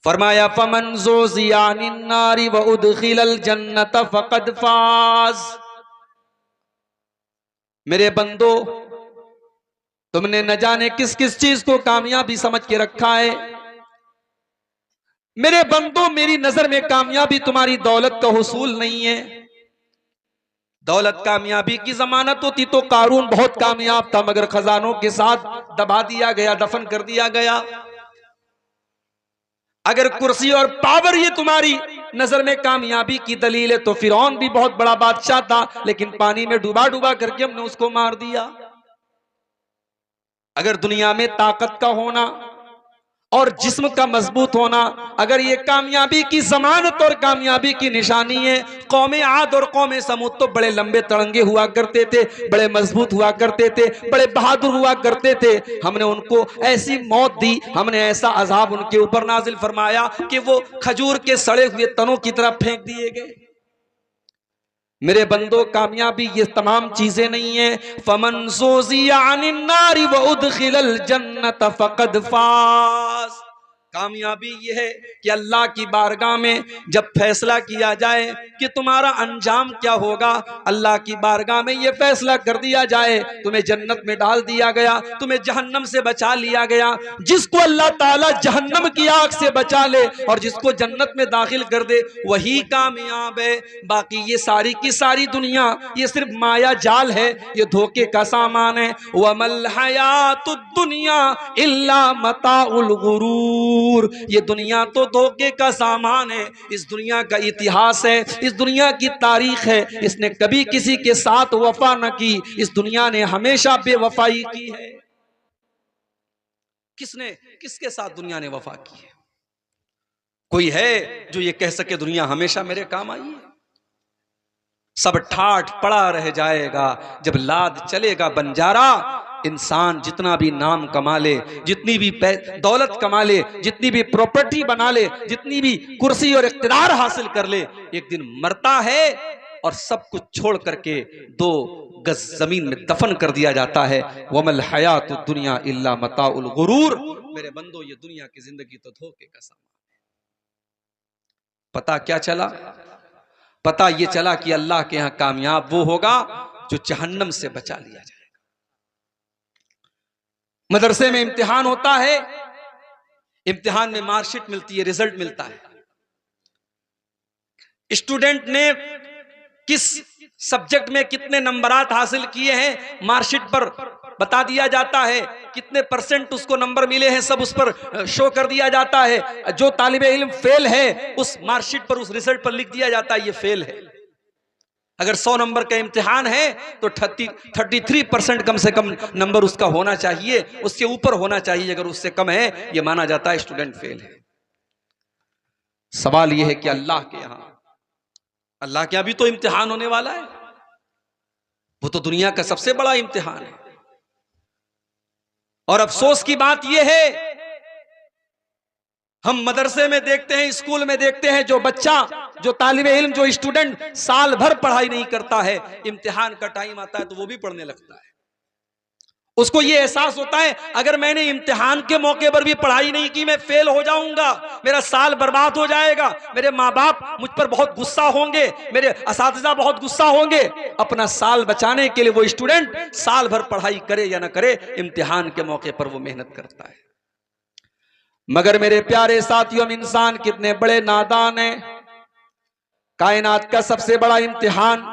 फरमाया फमन ज़ुज़िया अनिन नारी व उदखिलल जन्नत फ़क़द फ़ाज़। मेरे बंदो, तुमने न जाने किस किस चीज को कामयाबी समझ के रखा है। मेरे बंदो, मेरी नजर में कामयाबी तुम्हारी दौलत का हुसूल नहीं है। दौलत कामयाबी की जमानत होती तो कारून बहुत कामयाब था, मगर खजानों के साथ दबा दिया गया, दफन कर दिया गया। अगर कुर्सी और पावर ये तुम्हारी नजर में कामयाबी की दलील है तो फिरौन भी बहुत बड़ा बादशाह था, लेकिन पानी में डूबा डूबा करके हमने उसको मार दिया। अगर दुनिया में ताकत का होना और जिस्म का मजबूत होना अगर ये कामयाबी की जमानत और कामयाबी की निशानी है, कौमे आद और कौमे समूद तो बड़े लंबे तड़ंगे हुआ करते थे, बड़े मजबूत हुआ करते थे, बड़े बहादुर हुआ करते थे। हमने उनको ऐसी मौत दी, हमने ऐसा अजाब उनके ऊपर नाजिल फरमाया कि वो खजूर के सड़े हुए तनों की तरफ फेंक दिए गए। मेरे बंदो, कामयाबी ये तमाम चीजें नहीं है। फमन ज़ुज़िया अनिन नारी व उदखिलल जन्नत फ़क़द फ़ाज़। कामयाबी ये है कि अल्लाह की बारगाह में जब फैसला किया जाए कि तुम्हारा अंजाम क्या होगा, अल्लाह की बारगाह में ये फैसला कर दिया जाए तुम्हें जन्नत में डाल दिया गया, तुम्हें जहन्नम से बचा लिया गया। जिसको अल्लाह ताला जहन्नम की आग से बचा ले और जिसको जन्नत में दाखिल कर दे वही कामयाब है। बाकी ये सारी की सारी दुनिया ये सिर्फ माया जाल है, ये धोखे का सामान है। वमल हयातुद दुनिया इल्ला मताउल गुरूर। ये दुनिया तो धोखे का सामान है, इस दुनिया का इतिहास है, इस दुनिया की तारीख है, इसने कभी किसी के साथ वफा न की, इस दुनिया ने हमेशा बेवफाई की है। किसने किसके साथ दुनिया ने वफा की है? कोई है जो ये कह सके दुनिया हमेशा मेरे काम आई है? सब ठाठ पड़ा रह जाएगा जब लाद चलेगा बंजारा। इंसान जितना भी नाम कमा ले, जितनी भी दौलत कमा ले, जितनी भी प्रॉपर्टी बना ले, जितनी भी कुर्सी और इख्तिदार हासिल कर ले, एक दिन मरता है और सब कुछ छोड़ करके 2 गज जमीन में दफन कर दिया जाता है। वमल हयातु दुनिया इल्ला मताउल गुरूर। मेरे बंदो, ये दुनिया की जिंदगी तो धोखे का सामान। पता क्या चला? पता ये चला कि अल्लाह के यहां कामयाब वो होगा जो जहन्नम से बचा लिया जाएगा। मदरसे में इम्तिहान होता है, इम्तिहान में मार्कशीट मिलती है, रिजल्ट मिलता है। स्टूडेंट ने किस सब्जेक्ट में कितने नंबरात हासिल किए हैं मार्कशीट पर बता दिया जाता है, कितने % उसको नंबर मिले हैं सब उस पर शो कर दिया जाता है। जो तालिबे इल्म फेल है उस मार्कशीट पर, उस रिजल्ट पर लिख दिया जाता है ये फेल है। अगर 100 नंबर का इम्तिहान है तो 33% कम से कम नंबर उसका होना चाहिए, उसके ऊपर होना चाहिए। अगर उससे कम है ये माना जाता है स्टूडेंट फेल है। सवाल यह है कि अल्लाह के यहां भी तो इम्तिहान होने वाला है, वो तो दुनिया का सबसे बड़ा इम्तिहान है। और अफसोस की बात यह है, हम मदरसे में देखते हैं, स्कूल में देखते हैं, जो बच्चा, जो तालिबे इल्म, जो स्टूडेंट साल भर पढ़ाई नहीं करता है, इम्तिहान का टाइम आता है तो वो भी पढ़ने लगता है। उसको ये एहसास होता है अगर मैंने इम्तिहान के मौके पर भी पढ़ाई नहीं की मैं फेल हो जाऊंगा, मेरा साल बर्बाद हो जाएगा, मेरे माँ बाप मुझ पर बहुत गुस्सा होंगे, मेरे असातिज़ा बहुत गुस्सा होंगे। अपना साल बचाने के लिए वो स्टूडेंट साल भर पढ़ाई करे या ना करे, इम्तिहान के मौके पर वो मेहनत करता है। मगर मेरे प्यारे साथियों, हम इंसान कितने बड़े नादान हैं। कायनात का सबसे बड़ा इम्तिहान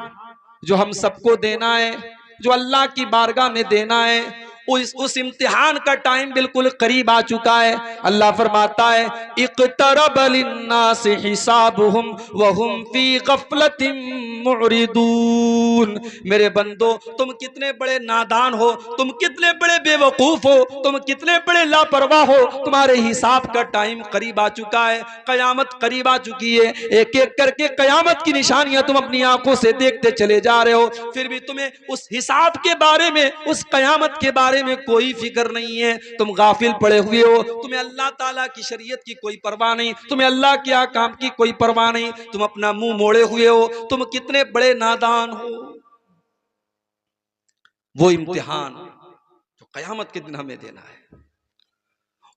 जो हम सबको देना है, जो अल्लाह की बारगाह में देना है, उस इम्तिहान का टाइम बिल्कुल करीब आ चुका है। अल्लाह फरमाता है इक़्तरब लिन्नासि हिसाबुहुम वहुम फी गफ़लतिन मुअरिदून। मेरे बंदो, तुम कितने बड़े नादान हो, तुम कितने बड़े बेवकूफ हो, तुम कितने बड़े लापरवाह हो। तुम्हारे हिसाब का टाइम करीब आ चुका है, कयामत करीब आ चुकी है। एक एक करके कयामत की निशानियां तुम अपनी आंखों से देखते चले जा रहे हो, फिर भी तुम्हें उस हिसाब के बारे में, उस कयामत के बारे में कोई फिक्र नहीं है। तुम गाफिल पड़े हुए हो, तुम्हें अल्लाह ताला की शरीयत की कोई परवाह नहीं, तुम्हें अल्लाह के आकाम की कोई परवाह नहीं, तुम अपना मुंह मोड़े हुए हो। तुम कितने बड़े नादान हो। वो इम्तिहान जो कयामत के दिन हमें देना है,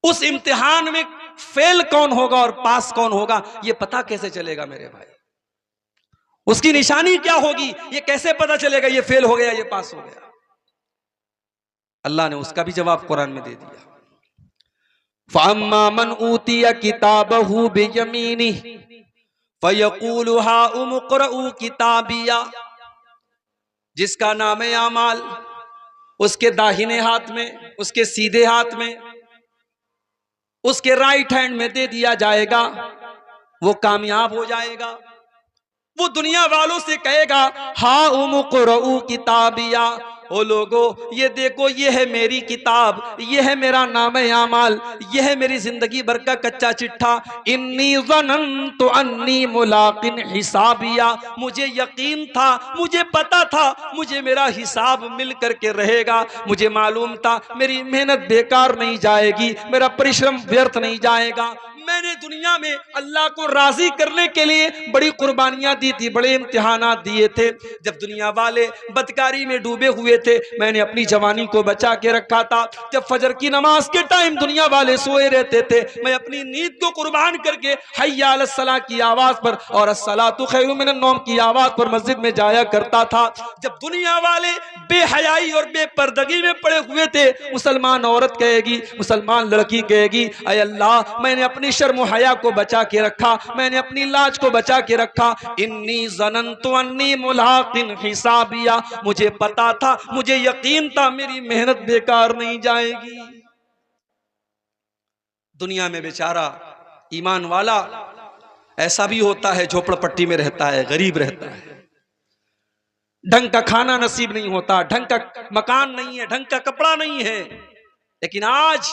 उस इम्तिहान में फेल कौन होगा और पास कौन होगा ये पता कैसे चलेगा मेरे भाई? उसकी निशानी क्या होगी ये कैसे पता चलेगा ये फेल हो गया ये पास हो गया? अल्लाह ने उसका भी जवाब कुरान में दे दिया। फअम्मा मन ऊतिया किताबहू बियमीनिही फयक़ूलु हाउम इक़्रऊ किताबिया, जिसका नाम है आमाल उसके दाहिने हाथ में, उसके सीधे हाथ में, उसके राइट हैंड में दे दिया जाएगा, वो कामयाब हो जाएगा। वो दुनिया वालों से कहेगा हाउम इक़्रऊ किताबिया, ओ लोगो ये देखो ये है मेरी किताब, ये है मेरा नाम-ए आमाल, ये है मेरी जिंदगी भर का कच्चा चिट्ठा। इन्नी ज़नन्तु अन्नी मुलाकिन हिसाबिया, मुझे यकीन था, मुझे पता था मुझे मेरा हिसाब मिल करके रहेगा, मुझे मालूम था मेरी मेहनत बेकार नहीं जाएगी, मेरा परिश्रम व्यर्थ नहीं जाएगा। मैंने दुनिया में अल्लाह को राजी करने के लिए बड़ी कुर्बानियां दी थी, बड़े इम्तिहानात दिए थे। जब दुनिया वाले बदकारी में डूबे हुए थे मैंने अपनी जवानी को बचा के रखा था। जब फजर की नमाज के टाइम दुनिया वाले सोए रहते थे मैं अपनी नींद को कुर्बान करके हय्या अलस सलाह की आवाज पर और अस्सलातु खैरुम मिनन नौम की आवाज पर मस्जिद में जाया करता था। जब दुनिया वाले बेहयाई और बेपर्दगी में पड़े हुए थे मुसलमान औरत कहेगी, मुसलमान लड़की कहेगी, अय अल्लाह मैंने अपनी शर्म हया को बचा के रखा, मैंने अपनी लाज को बचा के रखा। इन्नी ज़नन्तु अन्नी मुलाकिन हिसाबिया, मुझे पता था, मुझे यकीन था मेरी मेहनत बेकार नहीं जाएगी। दुनिया में बेचारा ईमान वाला ऐसा भी होता है, झोपड़पट्टी में रहता है, गरीब रहता है, ढंग का खाना नसीब नहीं होता, ढंग का मकान नहीं है, ढंग का कपड़ा नहीं है, लेकिन आज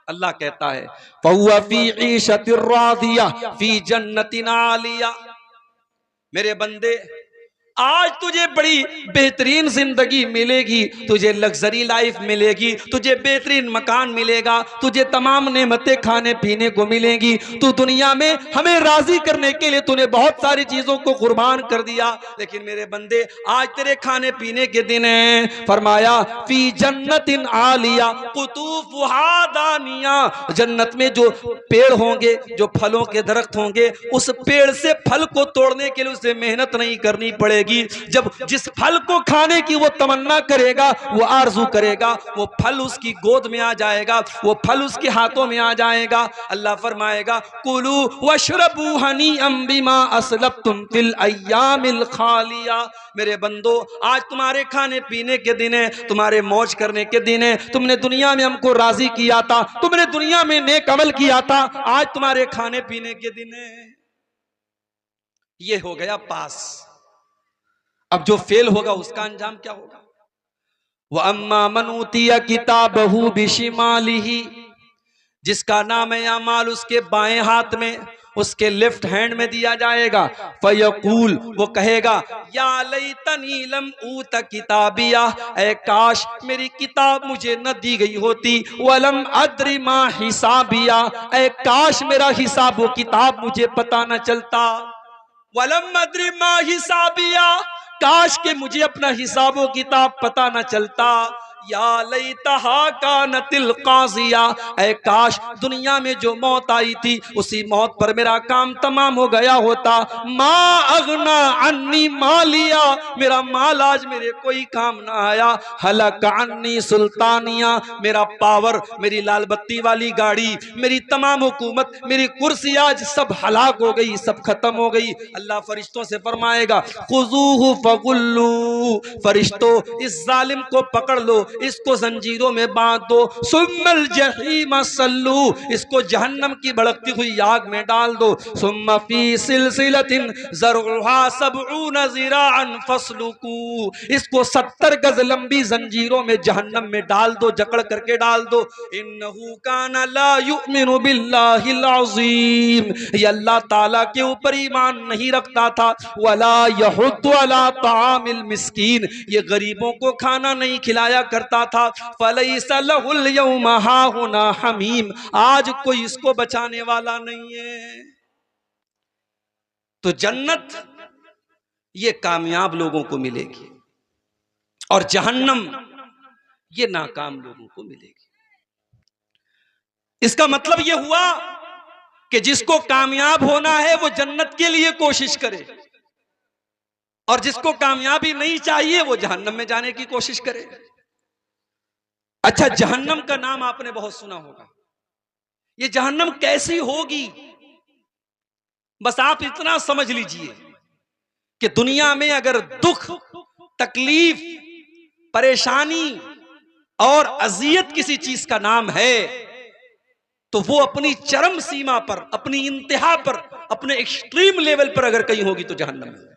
अल्लाह कहता है फहुवा फी ईशतिर रादिया फी जन्नतिन आलिया, मेरे बंदे आज तुझे बड़ी बेहतरीन जिंदगी मिलेगी, तुझे लग्जरी लाइफ मिलेगी, तुझे बेहतरीन मकान मिलेगा, तुझे तमाम नेमतें खाने पीने को मिलेंगी। तू दुनिया में हमें राजी करने के लिए तूने बहुत सारी चीजों को कुर्बान कर दिया, लेकिन मेरे बंदे आज तेरे खाने पीने के दिन हैं। फरमाया फी जन्नतिन आलिया कुतूफुहा दानिया, जन्नत में जो पेड़ होंगे, जो फलों के दरख्त होंगे, उस पेड़ से फल को तोड़ने के लिए उसे मेहनत नहीं करनी पड़ेगी। जब जिस फल को खाने की वो तमन्ना करेगा, वो आरजू करेगा, वो फल उसकी गोद में आ जाएगा, वो फल उसके हाथों में आ जाएगा। अल्लाह फरमाएगा कुलू वशरबू हनीअम बिमा असलफ्तुम फिल अय्यामिल खालिया, मेरे बंदो आज तुम्हारे खाने पीने के दिन है, तुम्हारे मौज करने के दिन है, तुमने दुनिया में हमको राजी किया था, तुमने दुनिया में नेक अमल किया था, आज तुम्हारे खाने पीने के दिन है। ये हो गया पास। अब जो फेल होगा उसका अंजाम क्या होगा? वह अम्मा मन ऊतिया किताबहू बिशिमालिही, जिसका नाम है अमाल उसके बाएं हाथ में, उसके लेफ्ट हैंड में दिया जाएगा। फयकूल, वो कहेगा या लैतनी लम ऊत किताबिया, ऐ काश मेरी किताब मुझे न दी गई होती। वलम अद्री मा हिसाबिया, ऐ काश मेरा हिसाब वो किताब मुझे पता न चलता। वलम अद्री मा हिसाबिया, काश के मुझे अपना हिसाबो किताब पता न चलता। या लैतहा कानतिल काज़िया, ऐ काश दुनिया में जो मौत आई थी उसी मौत पर मेरा काम तमाम हो गया होता। मा अगना अन्नी मालिया, मेरा माल आज मेरे कोई काम ना आया। हलक अन्नी सुल्तानिया, मेरा पावर, मेरी लाल बत्ती वाली गाड़ी, मेरी तमाम हुकूमत, मेरी कुर्सी आज सब हलाक हो गई, सब खत्म हो गई। अल्लाह फरिश्तों से फरमाएगा खुजूहु फगुल्लू, फरिश्तों इस जालिम को पकड़ लो, इसको जंजीरों में बांध दो। सुम्मल जहीम सल्लू, इसको जहन्नम की भड़कती हुई आग में डाल दो। सुम्मा फी सिलसिलतिन ज़रउहा सबऊना ज़िराअन फस्लुकू, इसको 70 गज लंबी जंजीरों में जहन्नम में डाल दो, जकड़ करके डाल दो। इन्नहु काना ला युमिनु बिल्लाहिल अज़ीम, ये अल्लाह ताला के ऊपर ईमान नहीं रखता था। वला यहुद्दु अला तामिल मिस्कीन, ये गरीबों को खाना नहीं खिलाया करता था। फलैसा लहुल यौमा हाहुना हमीम, आज कोई इसको बचाने वाला नहीं है। तो जन्नत ये कामयाब लोगों को मिलेगी और जहन्नम ये नाकाम लोगों को मिलेगी। इसका मतलब यह हुआ कि जिसको कामयाब होना है वो जन्नत के लिए कोशिश करे, और जिसको कामयाबी नहीं चाहिए वो जहन्नम में जाने की कोशिश करे। अच्छा, जहन्नम का नाम आपने बहुत सुना होगा। ये जहन्नम कैसी होगी, बस आप इतना समझ लीजिए कि दुनिया में अगर दुख, तकलीफ, परेशानी और अजियत किसी चीज का नाम है तो वो अपनी चरम सीमा पर, अपनी इंतहा पर, अपने एक्सट्रीम लेवल पर अगर कहीं होगी तो जहन्नम है।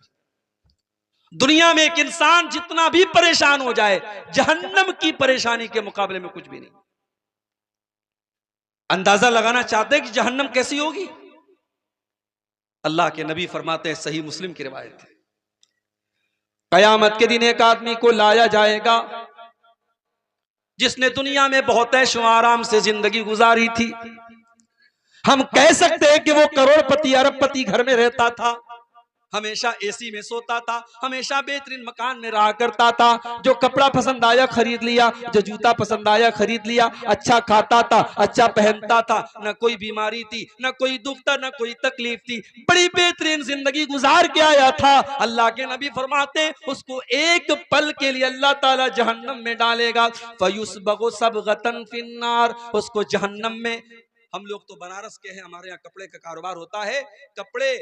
दुनिया में एक इंसान जितना भी परेशान हो जाए, जहन्नम की परेशानी के मुकाबले में कुछ भी नहीं। अंदाजा लगाना चाहते हैं कि जहन्नम कैसी होगी? अल्लाह के नबी फरमाते हैं, सही मुस्लिम की रिवायत है, कयामत के दिन एक आदमी को लाया जाएगा जिसने दुनिया में बहुत ऐशो आराम से जिंदगी गुजारी थी। हम कह सकते हैं कि वो करोड़पति, अरबपति घर में रहता था, हमेशा एसी में सोता था, हमेशा बेहतरीन मकान में रहा करता था, जो कपड़ा पसंद आया खरीद लिया, जो जूता पसंद आया खरीद लिया, अच्छा खाता था, अच्छा पहनता था, न कोई बीमारी थी, न कोई दुख था, न कोई तकलीफ थी, बड़ी बेहतरीन जिंदगी गुजार के आया था। अल्लाह के नबी फरमाते उसको एक पल के लिए अल्लाह ताला जहन्नम में डालेगा, फयुस्बगु सबगतन फिन्नार, उसको जहन्नम में, हम लोग तो बनारस के हैं, हमारे यहाँ कपड़े का कारोबार होता है, कपड़े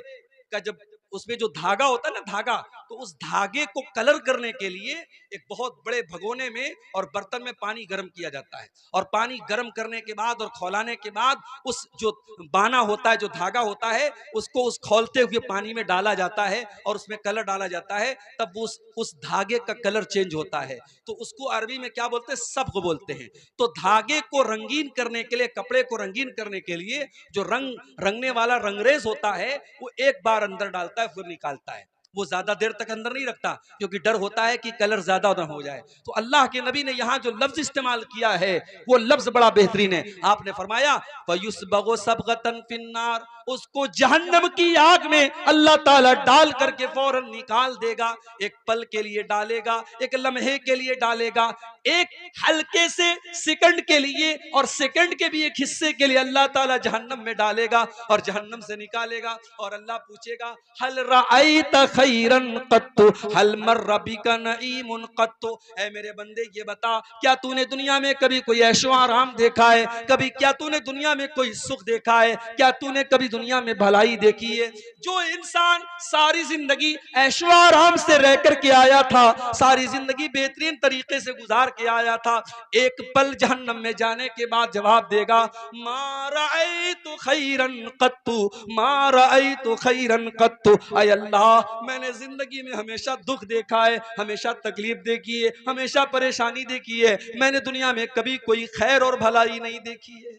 का जब उसमें जो धागा होता है ना, धागा, तो उस धागे को कलर करने के लिए एक बहुत बड़े भगोने में और बर्तन में पानी गर्म किया जाता है, और पानी गर्म करने के बाद और खौलाने के बाद उस जो बाना होता है, जो धागा होता है, उसको उस खौलते हुए पानी में डाला जाता है और उसमें कलर डाला जाता है, तब उस धागे का कलर चेंज होता है। तो उसको अरबी में क्या बोलते हैं? सब्ग बोलते हैं। तो धागे को रंगीन करने के लिए, कपड़े को रंगीन करने के लिए जो रंगने वाला रंगरेज होता है वो एक बार अंदर डालता है फिर निकालता है, वो ज्यादा देर तक अंदर नहीं रखता क्योंकि डर होता है कि कलर ज्यादा ना हो जाए। तो अल्लाह के नबी ने यहां जो लफ्ज इस्तेमाल किया है वो लफ्ज बड़ा बेहतरीन है। आपने फरमाया फयुस्बगु सबगतन फिन्नार, उसको जहन्नम की आग में अल्लाह ताला डाल करके फौरन निकाल देगा। एक पल के लिए डालेगा, एक लम्हे के लिए डालेगा, एक हल्के से सेकंड के लिए और सेकंड के भी एक हिस्से के लिए अल्लाह ताला जहन्नम में डालेगा और जहन्नम से निकालेगा। और अल्लाह पूछेगा हल रअयत खैरन कत्तु हल मर्र बिका नईमुन कत्तु, ऐ मेरे बंदे ये बता, क्या तूने दुनिया में कभी कोई ऐशो आराम देखा है? कभी क्या तूने दुनिया में कोई सुख देखा है? क्या तूने कभी दुनिया में भलाई देखी है? जो इंसान सारी जिंदगी ऐशो आराम से रह करके आया था, सारी जिंदगी बेहतरीन तरीके से गुजार के आया था, एक पल जहन्नम में जाने के बाद जवाब देगा मा रअयतु खैरन कत्तु, मा रअयतु खैरन कत्तु, ऐ अल्लाह मैंने जिंदगी में हमेशा दुख देखा है, हमेशा तकलीफ देखी है, हमेशा परेशानी देखी है, मैंने दुनिया में कभी कोई खैर और भलाई नहीं देखी है।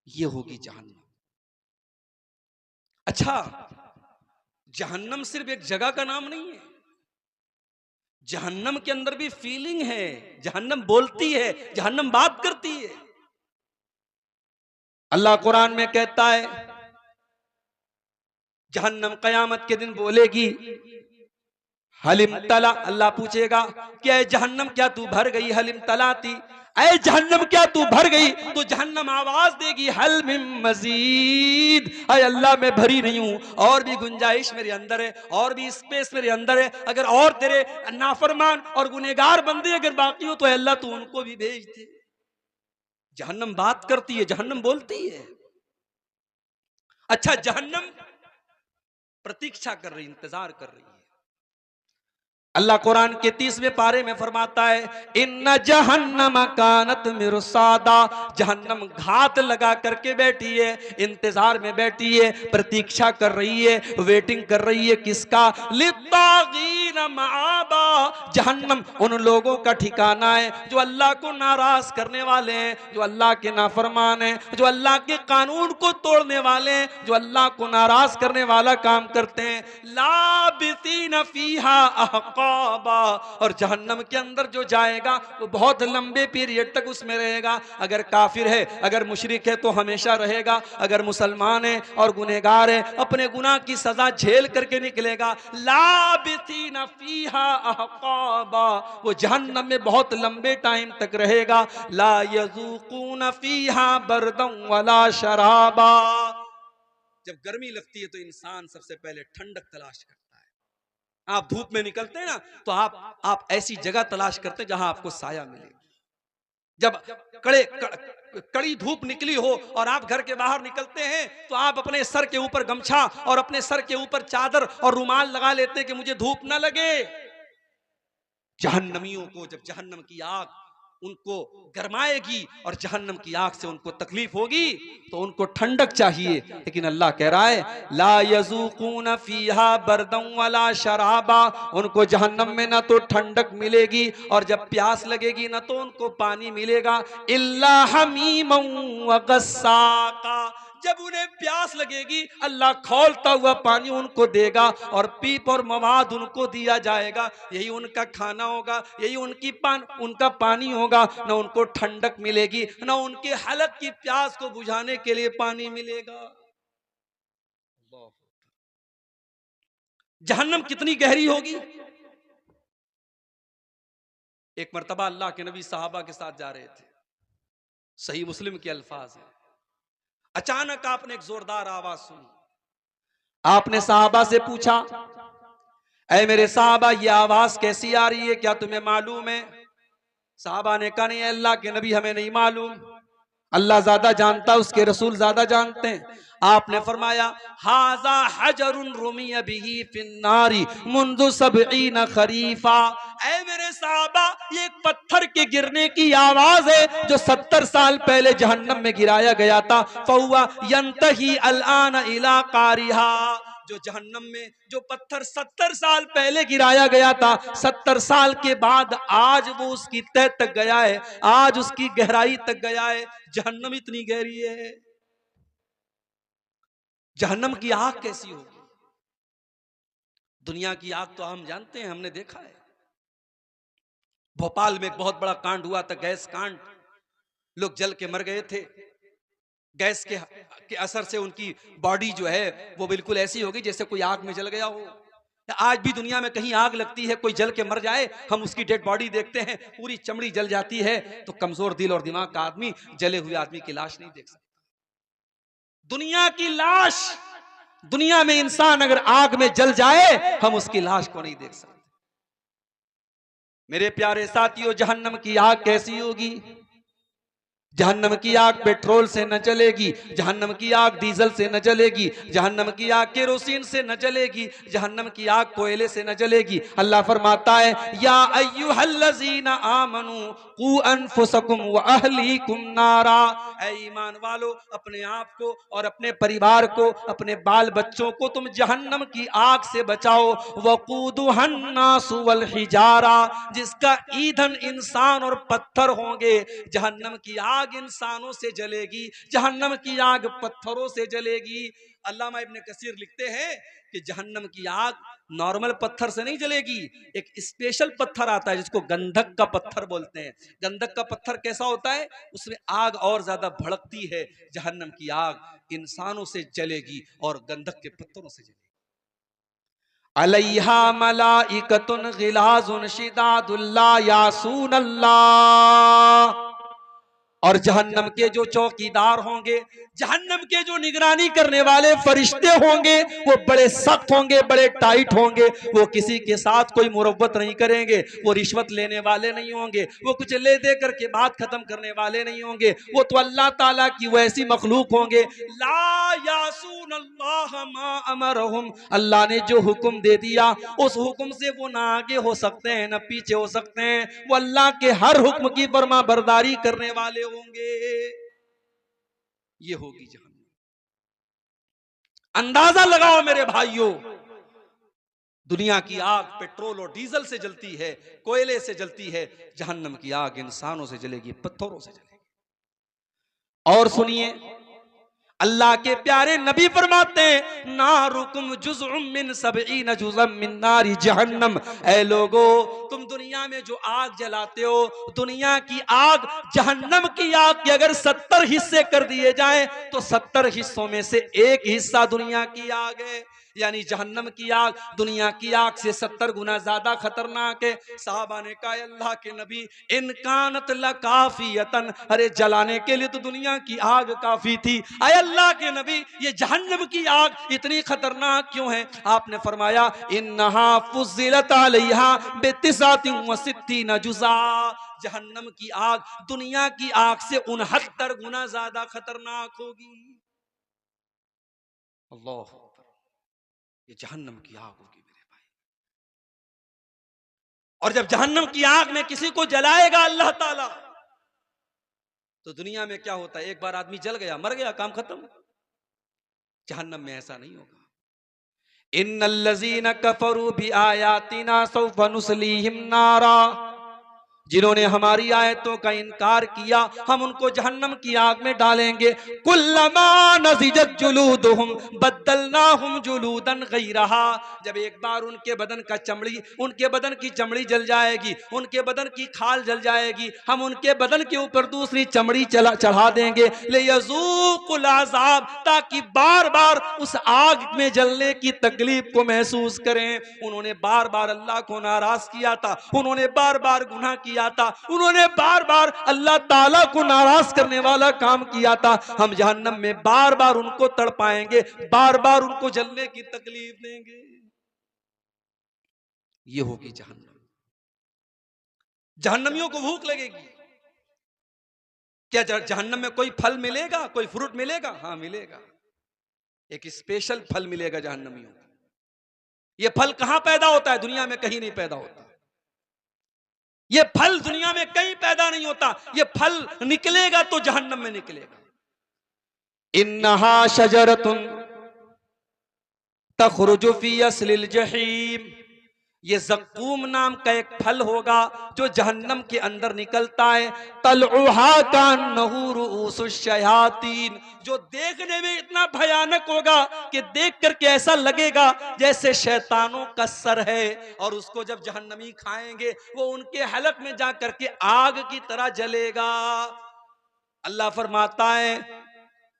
ये होगी जहन्नम। अच्छा, जहन्नम सिर्फ एक जगह का नाम नहीं है, जहन्नम के अंदर भी फीलिंग है, जहन्नम बोलती है, जहन्नम बात करती है। अल्लाह कुरान में कहता है जहन्नम कयामत के दिन बोलेगी हलिम तला, अल्लाह पूछेगा क्या जहन्नम क्या तू भर गई? हलिम तलाती, ऐ जहन्नम क्या तू भर गई? तो जहन्नम आवाज देगी हल मिन मजीद, ऐ अल्लाह मैं भरी नहीं हूं, और भी गुंजाइश मेरे अंदर है, और भी स्पेस मेरे अंदर है, अगर और तेरे नाफरमान और गुनहगार बंदे अगर बाकी हो तो अल्लाह तू उनको भी भेज दे। जहन्नम बात करती है, जहन्नम बोलती है। अच्छा, जहन्नम प्रतीक्षा कर रही, इंतजार कर रही है। अल्लाह कुरान के 30वें पारे में फरमाता है इन्ना जहन्नम कानत मिरसादा, जहन्नम घात लगा करके बैठी है, इंतजार में बैठी है, प्रतीक्षा कर रही है, वेटिंग कर रही है, किसका? लित्तागीन माबा, जहन्नम उन लोगों का ठिकाना है जो अल्लाह को नाराज करने वाले हैं, जो अल्लाह के नाफरमान हैं, जो अल्लाह के कानून को तोड़ने वाले हैं, जो अल्लाह को नाराज करने वाला काम करते हैं। लाबिसीन फीहा और जहन्नम के अंदर जो जाएगा वो बहुत लंबे पीरियड तक उसमें रहेगा। अगर काफिर है, अगर मुशरिक है तो हमेशा रहेगा, अगर मुसलमान है और गुनहगार है अपने गुनाह की सजा झेल करके निकलेगा। लाबिसीन फीहा अहक़ाबा, वो जहन्नम में बहुत लंबे टाइम तक रहेगा। ला यज़ूक़ून फीहा बरदन वला शराबा। जब गर्मी लगती है तो इंसान सबसे पहले ठंडक तलाश करता है। आप धूप में निकलते हैं ना, तो आप ऐसी जगह तलाश करते हैं जहां आपको साया मिले। जब कड़ी धूप निकली हो और आप घर के बाहर निकलते हैं तो आप अपने सर के ऊपर गमछा और अपने सर के ऊपर चादर और रुमाल लगा लेते हैं कि मुझे धूप ना लगे। जहन्नमियों को जब जहन्नम की आग उनको गरमाएगी और जहन्नम की आग से उनको तकलीफ होगी तो उनको ठंडक चाहिए, लेकिन अल्लाह कह रहा है ला यज़ूक़ून फ़ीहा बरदन वला शराबा, उनको जहन्नम में ना तो ठंडक मिलेगी और जब प्यास लगेगी ना तो उनको पानी मिलेगा। इल्ला हमीमन व गस्साका, जब उन्हें प्यास लगेगी अल्लाह खौलता हुआ पानी उनको देगा और पीप और मवाद उनको दिया जाएगा। यही उनका खाना होगा, यही उनका पानी होगा। ना उनको ठंडक मिलेगी, ना उनके हलक की प्यास को बुझाने के लिए पानी मिलेगा। जहन्नम कितनी गहरी होगी। एक मर्तबा अल्लाह के नबी साहबा के साथ जा रहे थे, सही मुस्लिम के अल्फाज है। अचानक आपने एक जोरदार आवाज सुनी। आपने साहबा से पूछा, ऐ मेरे साहबा ये आवाज कैसी आ रही है, क्या तुम्हें मालूम है? साहबा ने कहा नहीं अल्लाह के नबी हमें नहीं मालूम, अल्लाह ज्यादा जानता, उसके रसूल ज्यादा जानते हैं। आपने फरमाया हाजा हजरुन रुमिया बिही फिन्नारी मुंदु सबईन खरीफा, ऐ मेरे साहबा ये एक पत्थर के गिरने की आवाज है जो 70 साल पहले जहन्नम में गिराया गया था। फहुवा यंतही अलान इला कारिहा, जो जहन्नम में जो पत्थर 70 साल पहले गिराया गया था, 70 साल के बाद आज वो उसकी तह तक गया है, आज उसकी गहराई तक गया है। जहन्नम इतनी गहरी है। जहन्नम की आग कैसी होगी? दुनिया की आग तो हम जानते हैं, हमने देखा है। भोपाल में एक बहुत बड़ा कांड हुआ था, गैस कांड। लोग जल के मर गए थे। गैस के असर से उनकी बॉडी जो है वो बिल्कुल ऐसी होगी जैसे कोई आग में जल गया हो। आज भी दुनिया में कहीं आग लगती है, कोई जल के मर जाए, हम उसकी डेड बॉडी देखते हैं, पूरी चमड़ी जल जाती है, तो कमजोर दिल और दिमाग का आदमी जले हुए आदमी की लाश नहीं देख सकता। दुनिया की लाश, दुनिया में इंसान अगर आग में जल जाए हम उसकी लाश को नहीं देख सकते। मेरे प्यारे साथियों, जहन्नम की आग कैसी होगी? जहन्नम की आग पेट्रोल से न जलेगी, जहन्नम की आग डीजल से न जलेगी, जहन्नम की आग केरोसिन से न जलेगी, जहन्नम की आग कोयले से न जलेगी। अल्लाह फरमाता है या अय्युहल्लज़ीना आमनू कू अनफुसकुम व अहलीकुम नारा, ऐ ईमान वालो अपने आप को और अपने परिवार को, अपने बाल बच्चों को तुम जहन्नम की आग से बचाओ। वक़ूदुहन नासु वल हिजारा, जिसका ईंधन इंसान और पत्थर होंगे। जहन्नम की आग इंसानों से जलेगी, जहन्नम की आग पत्थरों से जलेगी। अल्लामा इब्न कसीर लिखते हैं कि जहन्नम की आग नॉर्मल पत्थर से नहीं जलेगी, एक स्पेशल पत्थर आता है जिसको गंधक का पत्थर बोलते हैं। गंधक का पत्थर कैसा होता है? उसमें आग और ज्यादा भड़कती है। जहन्नम की आग इंसानों से जलेगी और गंधक के पत्थरों से जलेगी। अलैहा मलाइकतुन गिलाजुन शिदादुल ला यासून अल्लाह, और जहन्नम के जो चौकीदार होंगे, जहन्नम के जो निगरानी करने वाले फरिश्ते होंगे, वो बड़े सख्त होंगे, बड़े टाइट होंगे। वो किसी के साथ कोई मुरव्वत नहीं करेंगे, वो रिश्वत लेने वाले नहीं होंगे, वो कुछ ले दे करके बात खत्म करने वाले नहीं होंगे। वो तो अल्लाह ताला की वैसी मखलूक होंगे। ला यासून अल्लाह मा अमरहुम, अल्लाह ने जो हुक्म दे दिया उस हुक्म से वो ना आगे हो सकते हैं ना पीछे हो सकते हैं। वो अल्लाह के हर हुक्म की फरमा बरदारी करने वाले होंगे। ये होगी जहन्नम। अंदाजा लगाओ मेरे भाइयों, दुनिया की आग पेट्रोल और डीजल से जलती है, कोयले से जलती है। जहन्नम की आग इंसानों से जलेगी, पत्थरों से जलेगी। और सुनिए, अल्लाह के प्यारे नबी फरमाते हैं नारुकुम जुज़उम मिन सबईन जुज़म मिन नारी जहन्नम, ऐ लोगो तुम दुनिया में जो आग जलाते हो, दुनिया की आग, जहन्नम की आग के अगर 70 हिस्से कर दिए जाएं तो 70 हिस्सों में से एक हिस्सा दुनिया की आग है। यानी जहन्नम की आग दुनिया की आग से 70 गुना ज्यादा खतरनाक है। साहबा ने कहा अल्लाह के नबी इन कानत लकाफियतन, अरे जलाने के लिए तो दुनिया की आग काफी थी, अय अल्लाह के नबी ये जहन्नम की आग इतनी खतरनाक क्यों है? आपने फरमाया इन्नहा फुज़िलत अलैहा बितिसातिन व सित्तीन जुज़ा, जहन्नम की आग दुनिया की आग से 69 गुना ज्यादा खतरनाक होगी। अल्लाह, ये जहन्नम की आग होगी मेरे भाई। और जब जहन्नम की आग में किसी को जलाएगा अल्लाह ताला, तो दुनिया में क्या होता है, एक बार आदमी जल गया मर गया काम खत्म। जहन्नम में ऐसा नहीं होगा। इन्नल्लज़ीना कफरू भी आयातिना सौफ नुस्लीहिम नारा, जिन्होंने हमारी आयतों का इनकार किया हम उनको जहन्नम की आग में डालेंगे। कुल्लमा नज़िजत जुलूदुहुम बद्दलनाहुम जुलूदन गैरहा, जब एक बार उनके बदन का चमड़ी, उनके बदन की चमड़ी जल जाएगी, उनके बदन की खाल जल जाएगी, हम उनके बदन के ऊपर दूसरी चमड़ी चढ़ा देंगे। लियज़ूक़ुल अज़ाब, ताकि बार बार उस आग में जलने की तकलीफ को महसूस करें। उन्होंने बार बार अल्लाह को नाराज किया था, उन्होंने बार बार गुनाह किया था, उन्होंने बार बार अल्लाह ताला को नाराज करने वाला काम किया था। हम जहन्नम में बार बार उनको तड़पाएंगे, बार बार उनको जलने की तकलीफ देंगे। ये होगी जहन्नम। जहन्नमियों को भूख लगेगी। क्या जहन्नम में कोई फल मिलेगा, कोई फ्रूट मिलेगा? हाँ मिलेगा, एक स्पेशल फल मिलेगा जहन्नमियों को। ये फल कहां पैदा होता है? दुनिया में कहीं नहीं पैदा होता। ये फल दुनिया में कहीं पैदा नहीं होता, ये फल निकलेगा तो जहन्नम में निकलेगा। इन्नहा शजरतुन तखरुजु फी अस्लिल जहीम, ये ज़क्कूम नाम का एक फल होगा जो जहन्नम के अंदर निकलता है। तलउहा कान्नहु रुऊसुश शयातीन, जो देखने में इतना भयानक होगा कि देख करके ऐसा लगेगा जैसे शैतानों का सर है। और उसको जब जहन्नमी खाएंगे वो उनके हलक में जा करके आग की तरह जलेगा। अल्लाह फरमाता है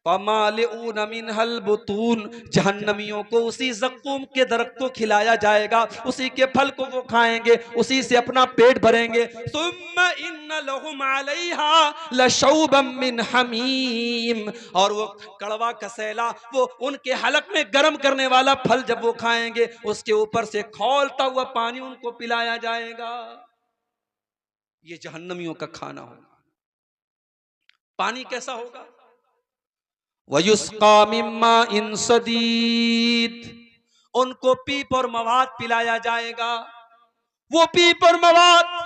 फमालिऊन मिनहल बुतून, जहन्नमियों को उसी ज़क्कूम के दरख्त को खिलाया जाएगा, उसी के फल को वो खाएंगे, उसी से अपना पेट भरेंगे। सुम्मा इन्न लहुम अलैहा लशौबम मिन हमीम, और वो कड़वा कसैला, वो उनके हलक में गर्म करने वाला फल जब वो खाएंगे उसके ऊपर से खौलता हुआ पानी उनको पिलाया जाएगा। ये जहन्नमियों का खाना होगा। पानी कैसा होगा? वयुस्का मिम्मा इन सदीद, उनको पीप और मवाद पिलाया जाएगा। वो पीप और मवाद,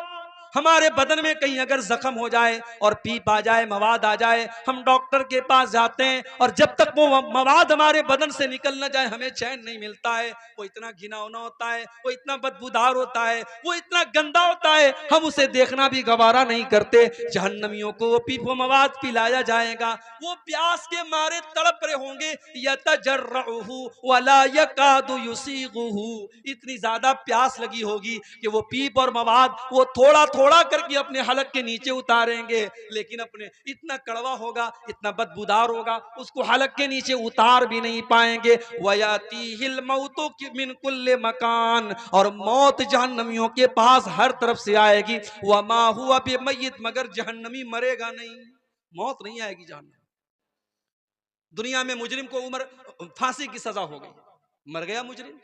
हमारे बदन में कहीं अगर जख्म हो जाए और पीप आ जाए, मवाद आ जाए, हम डॉक्टर के पास जाते हैं और जब तक वो मवाद हमारे बदन से निकल ना जाए हमें चैन नहीं मिलता है। वो इतना घिनौना होता है, वो इतना बदबूदार होता है, वो इतना गंदा होता है, हम उसे देखना भी गवारा नहीं करते। जहन्नमियों को वो पीप व मवाद पिलाया जाएगा। वो प्यास के मारे तड़प रहे होंगे, यतजर्रुहु वला यकादु युसीगुहु, इतनी ज्यादा प्यास लगी होगी कि वो पीप और मवाद वो थोड़ा थोड़ा करके अपने हलक के नीचे उतारेंगे, लेकिन अपने इतना कड़वा होगा, इतना बदबूदार होगा, उसको हलक के नीचे उतार भी नहीं पाएंगे। वयातीहिल मौतु मिन कुल्ले मकान, और मौत जहन्नमियों के पास हर तरफ से आएगी। वमा हुआ बिमय्यित, मगर जहन्नमी मरेगा नहीं, मौत नहीं आएगी जहन्नम। दुनिया में मुजरिम को उम्र फांसी की सजा हो गई, मर गया मुजरिम।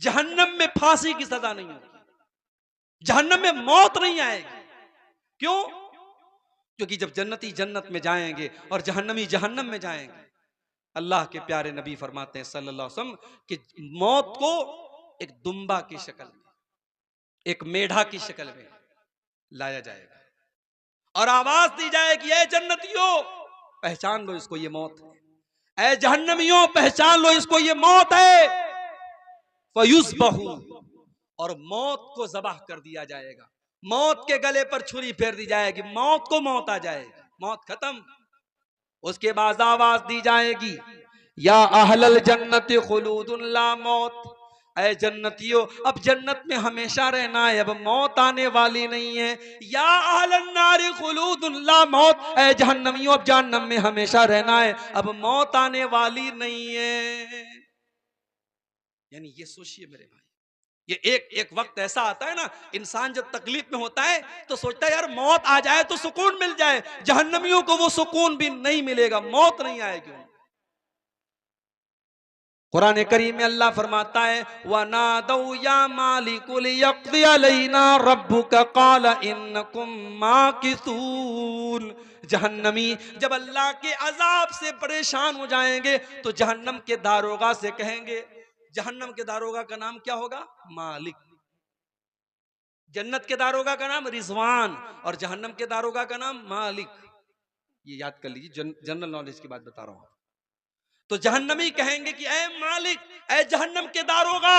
जहन्नम में फांसी की सजा नहीं होगी, जहन्नम में मौत नहीं आएगी। क्यों? क्योंकि जब जन्नती जन्नत में जाएंगे और जहन्नमी जहन्नम में जाएंगे, अल्लाह के प्यारे नबी फरमाते हैं सल्लल्लाहु अलैहि वसल्लम कि मौत को एक दुम्बा की शक्ल में, एक मेढा की शक्ल में लाया जाएगा और आवाज दी जाएगी, ऐ जन्नतियों पहचान लो इसको, ये मौत है। ऐ जहन्नमियों पहचान लो इसको, ये मौत है। फयुज़बहु, और मौत को ज़बाह कर दिया जाएगा, मौत के गले पर छुरी फेर दी जाएगी, मौत को मौत आ जाएगी, मौत खत्म। उसके बाद आवाज दी जाएगी, या अहलल जन्नति खुलूदुन ला मौत, ऐ जन्नतियों अब जन्नत में हमेशा रहना है, अब मौत आने वाली नहीं है। या अहलन नारि खुलूदुन ला मौत, ऐ जहन्नमियों अब जहन्नम में हमेशा रहना है, अब मौत आने वाली नहीं है। यानी ये सोचिए मेरे भाई, ये एक वक्त ऐसा आता है ना, इंसान जब तकलीफ में होता है तो सोचता है यार मौत आ जाए तो सुकून मिल जाए। जहन्नमियों को वो सुकून भी नहीं मिलेगा, मौत नहीं आएगी। कुरान करीम में अल्लाह फरमाता है, वनादौ या मालिकुल यक़्दी अलैना रब्बुका क़ाल इन्नकुम माकिसून। जहन्नमी जब अल्लाह के अजाब से परेशान हो जाएंगे तो जहन्नम के दारोगा से कहेंगे, जहन्नम के दारोगा का नाम क्या होगा? मालिक। जन्नत के दारोगा का नाम रिजवान और जहन्नम के दारोगा का नाम मालिक। ये याद कर लीजिए, जनरल नॉलेज की बात बता रहा हूं। तो जहन्नमी कहेंगे कि ए मालिक, ए जहन्नम के दारोगा,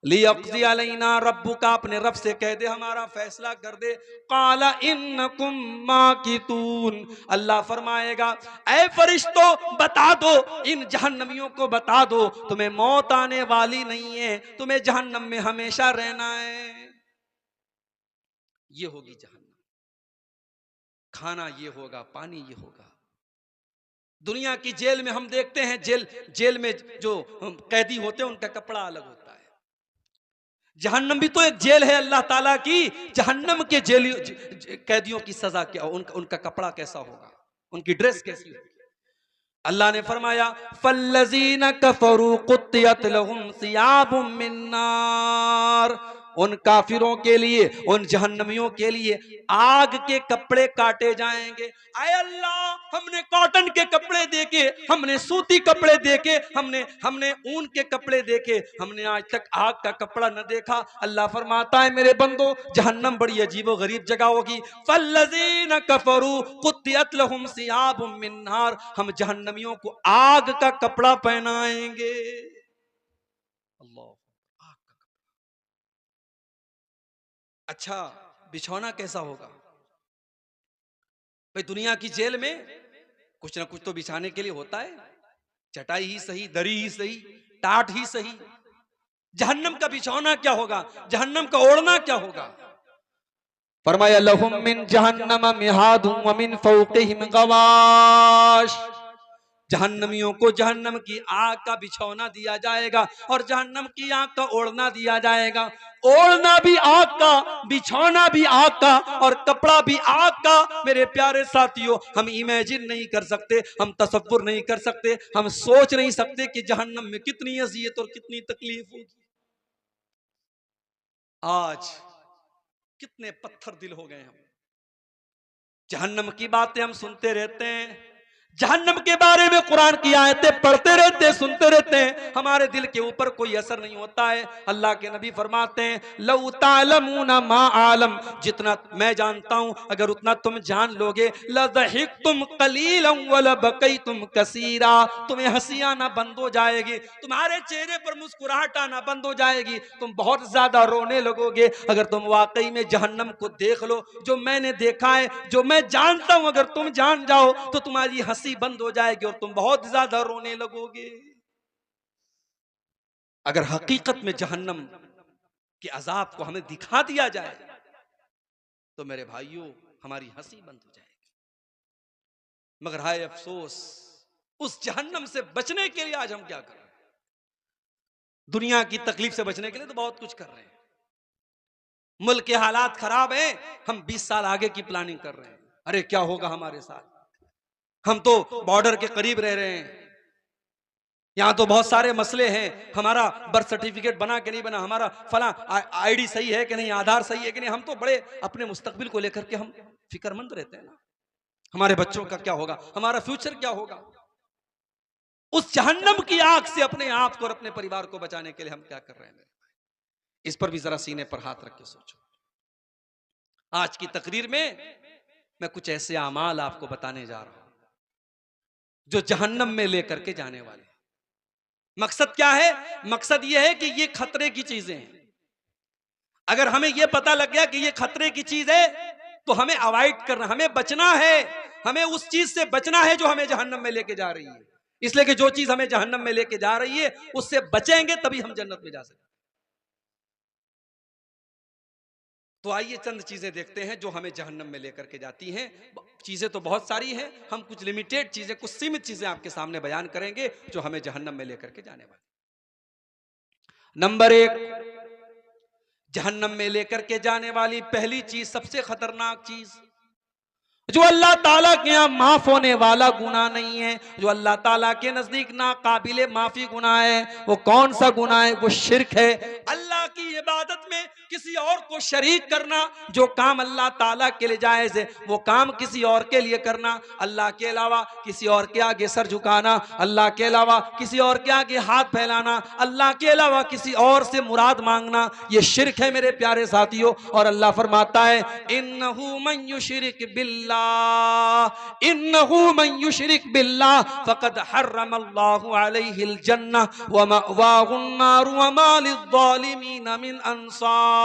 लियक़्ज़ी अलैना रब्बुका, अपने रब से कह दे हमारा फैसला कर दे। क़ाला इन्नकुम माकितून, अल्लाह फरमाएगा ए फरिश्तों बता दो, इन जहन्नमियों को बता दो तुम्हें मौत आने वाली नहीं है, तुम्हें जहन्नम में हमेशा रहना है। ये होगी जहन्नम, खाना ये होगा, पानी ये होगा। दुनिया की जेल में हम देखते हैं, जेल में जो कैदी होते हैं उनका कपड़ा अलग होता है। जहन्नम भी तो एक जेल है अल्लाह ताला की। जहन्नम के कैदियों की सजा क्या, उनका कपड़ा कैसा होगा, उनकी ड्रेस कैसी होगी? अल्लाह ने फरमाया फल्लज़ीना कफरू कुत्तियत लहुम सियाबुम मिन नार, उन काफिरों के लिए, उन जहन्नमियों के लिए आग के कपड़े काटे जाएंगे। आए अल्लाह, हमने कॉटन के कपड़े देखे, हमने सूती कपड़े देखे, हमने ऊन के कपड़े देखे, हमने आज तक आग का कपड़ा न देखा। अल्लाह फरमाता है मेरे बंदो, जहन्नम बड़ी अजीबो गरीब जगह होगी। फल्लज़ीना कफरू कुत्तियत लहुम सियाबुम मिन नार, हम जहन्नमियों को आग का कपड़ा पहनाएंगे। अल्लाह, अच्छा बिछौना कैसा होगा? भाई दुनिया की जेल में कुछ ना कुछ तो बिछाने के लिए होता है, चटाई ही सही, दरी ही सही, टाट ही सही। जहन्नम का बिछौना क्या होगा, जहन्नम का ओढ़ना क्या होगा? फरमाया लहुम मिन जहन्नम मिहादुम व मिन फौक़िहिम गवाश, जहन्नमियों को जहन्नम की आग का बिछौना दिया जाएगा और जहन्नम की आग का ओढ़ना दिया जाएगा। ओढ़ना भी आग का, बिछौना भी आग का और कपड़ा भी आग का। मेरे प्यारे साथियों, हम इमेजिन नहीं कर सकते, हम तसव्वुर नहीं कर सकते, हम सोच नहीं सकते कि जहन्नम में कितनी अज़ियत और कितनी तकलीफ होगी। आज कितने पत्थर दिल हो गए हम, जहन्नम की बातें हम सुनते रहते हैं, जहन्नम के बारे में कुरान की आयतें पढ़ते रहते हैं, सुनते रहते हैं, हमारे दिल के ऊपर कोई असर नहीं होता है। अल्लाह के नबी फरमाते हैं लौ तालमूना मा आलम, जितना मैं जानता हूं अगर उतना तुम जान लोगे, लज़हिक्तुम कलीलन व लबकैतुम कसीरा, तुम्हें हंसी आना बंद हो जाएगी, तुम्हारे चेहरे पर मुस्कुराहट आना बंद हो जाएगी, तुम बहुत ज्यादा रोने लगोगे। अगर तुम वाकई में जहन्नम को देख लो, जो मैंने देखा है, जो मैं जानता हूं, अगर तुम जान जाओ तो तुम्हारी हंसी बंद हो जाएगी और तुम बहुत ज्यादा रोने लगोगे। अगर हकीकत में जहन्नम के अजाब को हमें दिखा दिया जाए तो मेरे भाइयों हमारी हंसी बंद हो जाएगी। मगर हाय अफसोस, उस जहन्नम से बचने के लिए आज हम क्या कर रहे हैं? दुनिया की तकलीफ से बचने के लिए तो बहुत कुछ कर रहे हैं, मुल्क के हालात खराब हैं, हम 20 साल आगे की प्लानिंग कर रहे हैं। अरे क्या होगा हमारे साथ, हम तो बॉर्डर के करीब रह रहे हैं, यहाँ तो बहुत सारे मसले हैं, हमारा बर्थ सर्टिफिकेट बना कि नहीं बना, हमारा फला आईडी सही है कि नहीं, आधार सही है कि नहीं। हम तो बड़े अपने मुस्तकबिल को लेकर के हम फिक्रमंद रहते हैं ना, हमारे बच्चों का क्या होगा, हमारा फ्यूचर क्या होगा। उस जहन्नम की आग से अपने आप को और अपने परिवार को बचाने के लिए हम क्या कर रहे हैं? इस पर भी जरा सीने पर हाथ रख के सोचो। आज की तकरीर में मैं कुछ ऐसे अमाल आपको बताने जा रहा हूं जो जहन्नम में लेकर के जाने वाले। मकसद क्या है? मकसद यह है कि ये खतरे की चीजें हैं। अगर हमें यह पता लग गया कि ये खतरे की चीज है तो हमें अवॉइड करना, हमें बचना है, हमें उस चीज से बचना है जो हमें जहन्नम में लेके जा रही है। इसलिए कि जो चीज हमें जहन्नम में लेके जा रही है उससे बचेंगे तभी हम जन्नत में जा सकते। तो आइए चंद चीजें देखते हैं जो हमें जहन्नम में लेकर के जाती हैं। चीजें तो बहुत सारी हैं, हम कुछ लिमिटेड चीजें, कुछ सीमित चीजें आपके सामने बयान करेंगे जो हमें जहन्नम में लेकर के जाने वाली। नंबर एक, जहन्नम में लेकर के जाने वाली पहली चीज, सबसे खतरनाक चीज, जो अल्लाह ताला के यहाँ माफ होने वाला गुनाह नहीं है, जो अल्लाह ताला के नजदीक ना काबिले माफी गुनाह है, वो कौन सा गुनाह है? वो शिर्क है। अल्लाह की इबादत में किसी और को शरीक करना, जो काम अल्लाह ताला के लिए जायज है वो काम किसी और के लिए करना, अल्लाह के अलावा किसी और के आगे सर झुकाना, अल्लाह के अलावा किसी और के आगे हाथ फैलाना, अल्लाह के अलावा किसी और से मुराद मांगना, ये शिर्क है मेरे प्यारे साथियों। और अल्लाह फरमाता है इन्नहु मन युशरिक बिल्लाह, इन्नहु मन युशरिक बिल्लाह फक़द हर्रमल्लाहु अलैहिल जन्नह व मअवाहुन नार व मा लिज़्ज़ालिमीन मिन अंसार।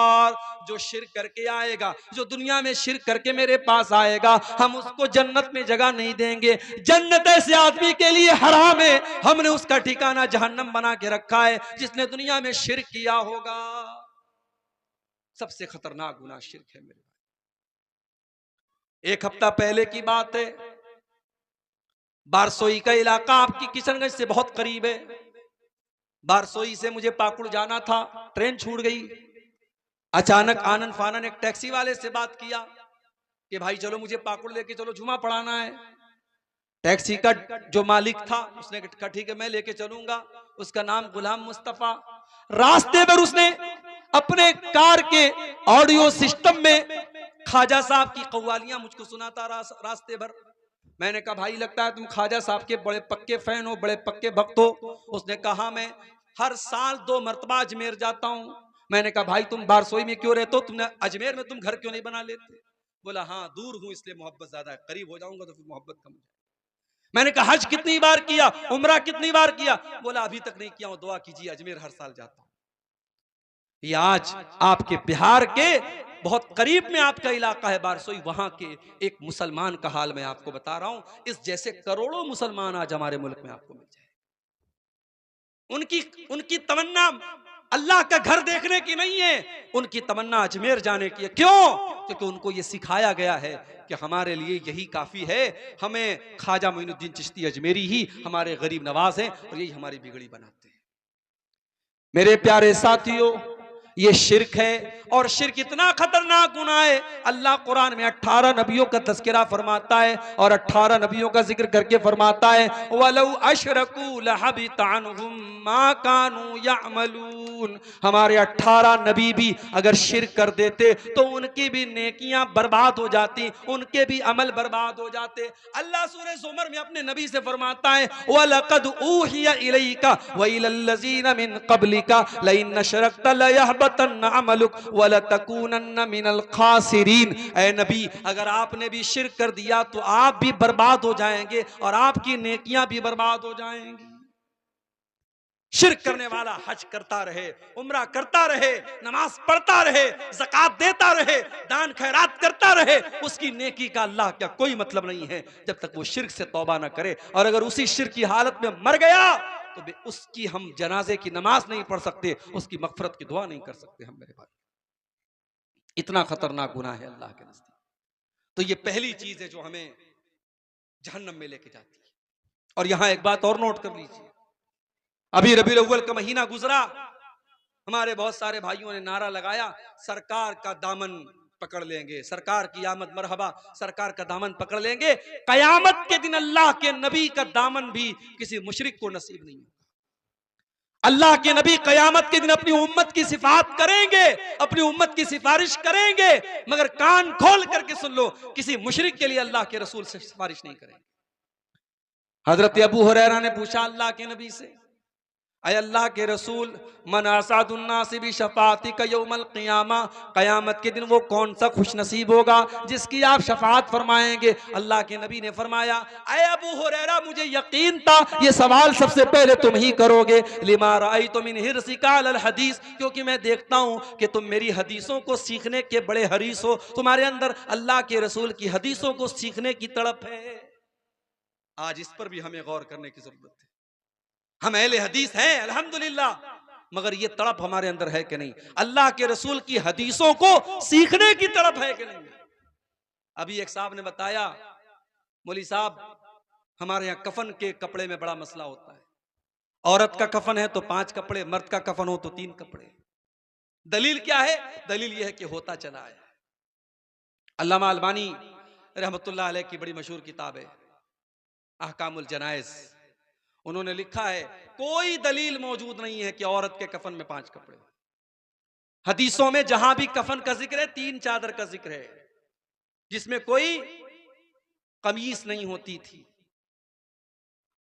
जो शिर्क करके आएगा, जो दुनिया में शिर्क करके मेरे पास आएगा, हम उसको जन्नत में जगह नहीं देंगे। जन्नत ऐसे आदमी के लिए हराम है, हमने उसका ठिकाना जहन्नम बना के रखा है जिसने दुनिया में शिर्क किया होगा। सबसे खतरनाक गुनाह शिर्क है मेरे। एक हफ्ता पहले की बात है, बारसोई का इलाका आपकी किशनगंज से बहुत करीब है। बारसोई से मुझे पाकुड़ जाना था, ट्रेन छूट गई। अचानक आनन फानन एक टैक्सी वाले से बात किया कि भाई चलो मुझे पाकुड़ लेके चलो, जुमा पढ़ाना है। टैक्सी का जो मालिक था उसने कहा ठीक है मैं लेके चलूंगा। उसका नाम गुलाम मुस्तफा। रास्ते पर उसने अपने कार के ऑडियो सिस्टम में ख्वाजा साहब की कव्वालियां मुझको सुनाता रास्ते भर। मैंने कहा भाई लगता है तुम ख्वाजा साहब के बड़े पक्के फैन हो, बड़े पक्के भक्त हो। उसने कहा मैं हर साल 2 मरतबा अजमेर जाता हूँ। मैंने कहा भाई तुम बारसोई में क्यों रहते हो, तुमने अजमेर में तुम घर क्यों नहीं बना लेते? बोला हाँ दूर हूं इसलिए मोहब्बत ज्यादा है, करीब हो जाऊंगा तो फिर मोहब्बत कम हो जाएगी। मैंने कहा हज कितनी बार किया, उम्रा कितनी बार किया? बोला अभी तक नहीं किया हूं, दुआ कीजिए, अजमेर हर साल जाता हूं। ये आज आपके बिहार के बहुत करीब में आपका इलाका है बारसोई, वहां के एक मुसलमान का हाल मैं आपको बता रहा हूं। इस जैसे करोड़ों मुसलमान आज हमारे मुल्क में आपको मिल जाए। उनकी तमन्ना अल्लाह का घर देखने की नहीं है, उनकी तमन्ना अजमेर जाने की है। क्यों? क्योंकि उनको ये सिखाया गया है कि हमारे लिए यही काफी है, हमें ख्वाजा मोइनुद्दीन चिश्ती अजमेरी ही हमारे गरीब नवाज हैं और यही हमारी बिगड़ी बनाते हैं। मेरे प्यारे साथियों, ये शिर्क है और शिर्क इतना खतरनाक गुनाह है। अल्लाह कुरान में 18 नबियों का तज़किरा फरमाता है और 18 नबियों का जिक्र करके फरमाता है वलौ अशरकू लहबित अन्हुम मा कानू यअमलून। हमारे 18 नबी भी अगर शिर्क कर देते तो उनकी भी नेकियां बर्बाद हो जाती, उनके भी अमल बर्बाद हो जाते। अल्लाह सूरह ज़ुमर में अपने नबी से फरमाता है वलक़द ऊहिया इलैका व इलल्लज़ीना मिन क़ब्लिका लइन अशरकत लयहबतन्न अमलुक वलतकूनन्न मिनल खासिरीन। ऐ नबी अगर आपने भी शिर्क कर दिया तो आप भी बर्बाद हो जाएंगे और आपकी नेकियां भी बर्बाद हो जाएंगी। शिर्क करने वाला हज करता रहे, उम्रा करता रहे, नमाज पढ़ता रहे, ज़कात देता रहे, दान खैरात करता रहे, उसकी नेकी का अल्लाह क्या कोई मतलब नहीं है जब तक वो शिर्क से तौबा ना करे। और अगर उसी शिर्क की हालत में मर गया तो उसकी हम जनाजे की नमाज नहीं पढ़ सकते, उसकी मगफरत की दुआ नहीं कर सकते हम। मेरे भाई इतना खतरनाक गुनाह है अल्लाह के नज़दीक। तो ये पहली चीज है जो हमें जहन्नम में लेके जाती है। और यहां एक बात और नोट कर लीजिए, अभी रबीउल अव्वल का महीना गुजरा, हमारे बहुत सारे भाइयों ने नारा लगाया सरकार का दामन पकड़ लेंगे, सरकार की आमद मरहबा, सरकार का दामन पकड़ लेंगे। कयामत के दिन अल्लाह के नबी का दामन भी किसी मुशरिक को नसीब नहीं होगा। अल्लाह के नबी कयामत के दिन अपनी उम्मत की सिफात करेंगे, अपनी उम्मत की सिफारिश करेंगे, मगर कान खोल करके सुन लो, किसी मुशरिक के लिए अल्लाह के रसूल से सिफारिश नहीं करेंगे। हजरत अबू हुरैरा ने पूछा अल्लाह के नबी से, अय अल्लाह के रसूल मन असादुन्नास बि शफाअतिक यौमल क़ियामा, क़यामत के दिन वो कौन सा खुश नसीब होगा जिसकी आप शफाअत फरमाएंगे? अल्लाह के नबी ने फरमाया अय अबू हुरैरा मुझे यकीन था ये सवाल सबसे पहले तुम ही करोगे। लिमा रअयतु मिन हिर्सिका अलल हदीस, क्योंकि मैं देखता हूं कि तुम मेरी हदीसों को सीखने के बड़े हरीस हो, तुम्हारे अंदर अल्लाह के रसूल की हदीसों को सीखने की तड़प है। आज इस पर भी हमें गौर करने की जरूरत है। हम अहले हदीस हैं अल्हम्दुलिल्लाह, मगर ये तड़प हमारे अंदर है कि नहीं? अल्लाह के रसूल की हदीसों को सीखने की तड़प है कि नहीं? अभी एक साहब ने बताया, मौली साहब हमारे यहाँ कफन के कपड़े में बड़ा मसला होता है औरत का कफन है तो 5 कपड़े, मर्द का कफन हो तो 3 कपड़े। दलील क्या है? दलील यह है कि होता चला है। अल्लामा अलबानी रहमतुल्लाह अलैह की बड़ी मशहूर किताब है अहकामुल जनाइज। उन्होंने लिखा है कोई दलील मौजूद नहीं है कि औरत के कफन में 5 कपड़े। हदीसों में जहां भी कफन का जिक्र है 3 चादर का जिक्र है, जिसमें कोई कमीज नहीं होती थी।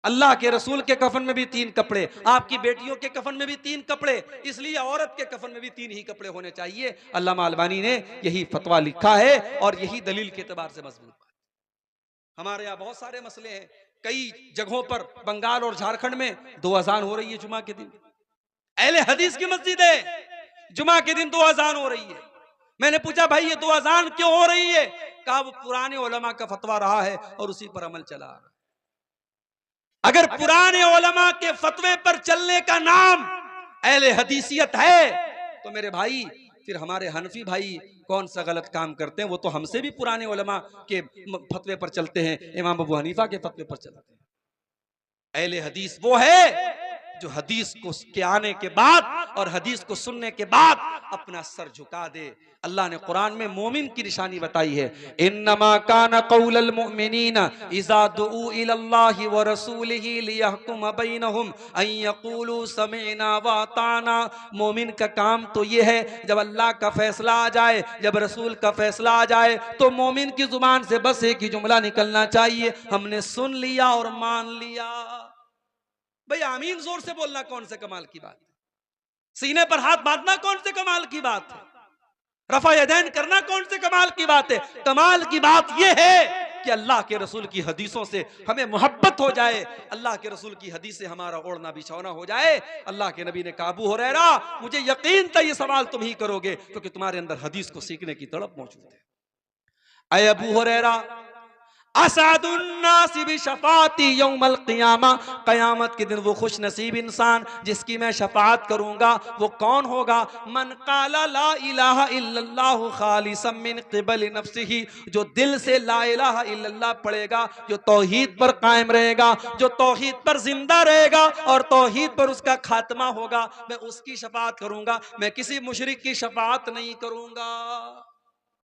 अल्लाह के रसूल के कफन में भी 3 कपड़े, आपकी बेटियों के कफन में भी 3 कपड़े, इसलिए औरत के कफन में भी 3 ही कपड़े होने चाहिए। अल्लामा अलबानी ने यही फतवा लिखा है और यही दलील के एतबार से मजबूत बात। हमारे यहाँ बहुत सारे मसले हैं, कई जगहों पर बंगाल और झारखंड में 2 अजान हो रही है जुमा के दिन। अहले हदीस की मस्जिद है, जुमा के दिन 2 अजान हो रही है। मैंने पूछा भाई ये 2 अजान क्यों हो रही है? कहा वो पुराने उलमा का फतवा रहा है और उसी पर अमल चला रहा है। अगर पुराने उलमा के फतवे पर चलने का नाम अहले हदीसियत है तो मेरे भाई फिर हमारे हनफी भाई कौन सा गलत काम करते हैं? वो तो हमसे भी पुराने उलमा के फतवे पर चलते हैं, इमाम अबू हनीफा के फतवे पर चलते हैं। अहले हदीस वो है जो हदीस को के आने के बाद और हदीस को सुनने के बाद अपना सर झुका दे। अल्लाह ने कुरान में मोमिन की निशानी बताई है, इन्नमा काना कौलल मुमिनीना इज़ा दुऊ इलल्लाहि व रसूलिही लियहकुम बैनहुम अन यक़ूलू समिअना व अताना। मोमिन का काम तो ये है जब अल्लाह का फैसला आ जाए, जब रसूल का फैसला आ जाए तो मोमिन की जुबान से बस एक ही जुमला निकलना चाहिए, हमने सुन लिया और मान लिया। भाई आमीन जोर से बोलना कौन से कमाल की बात है? सीने पर हाथ बांधना कौन से कमाल की बात है? रफा यदैन करना कौन से कमाल की बात है? कमाल की बात यह है कि अल्लाह के रसूल की हदीसों से हमें मोहब्बत हो जाए, अल्लाह के रसूल की हदीस से हमारा ओढ़ना बिछौना हो जाए। अल्लाह के नबी ने कहा अबू हुरैरा मुझे यकीन था ये सवाल तुम ही करोगे क्योंकि तुम्हारे अंदर हदीस को सीखने की तड़प मौजूद है। अय अबू हुरैरा असादुन्नासी बिशफाती यौमल क़ियामा, क़यामत के दिन वो खुश नसीब इंसान जिसकी मैं शफाअत करूंगा वो कौन होगा? मन क़ाला ला इलाहा इल्लल्लाहु ख़ालिसन मिन क़िबल नफ्सिही, जो दिल से ला इलाहा इल्लल्लाह पढ़ेगा, जो तौहीद पर कायम रहेगा, जो तौहीद पर जिंदा रहेगा और तौहीद पर उसका खात्मा होगा, मैं उसकी शफाअत करूंगा, मैं किसी मुशरिक की शफाअत नहीं करूंगा।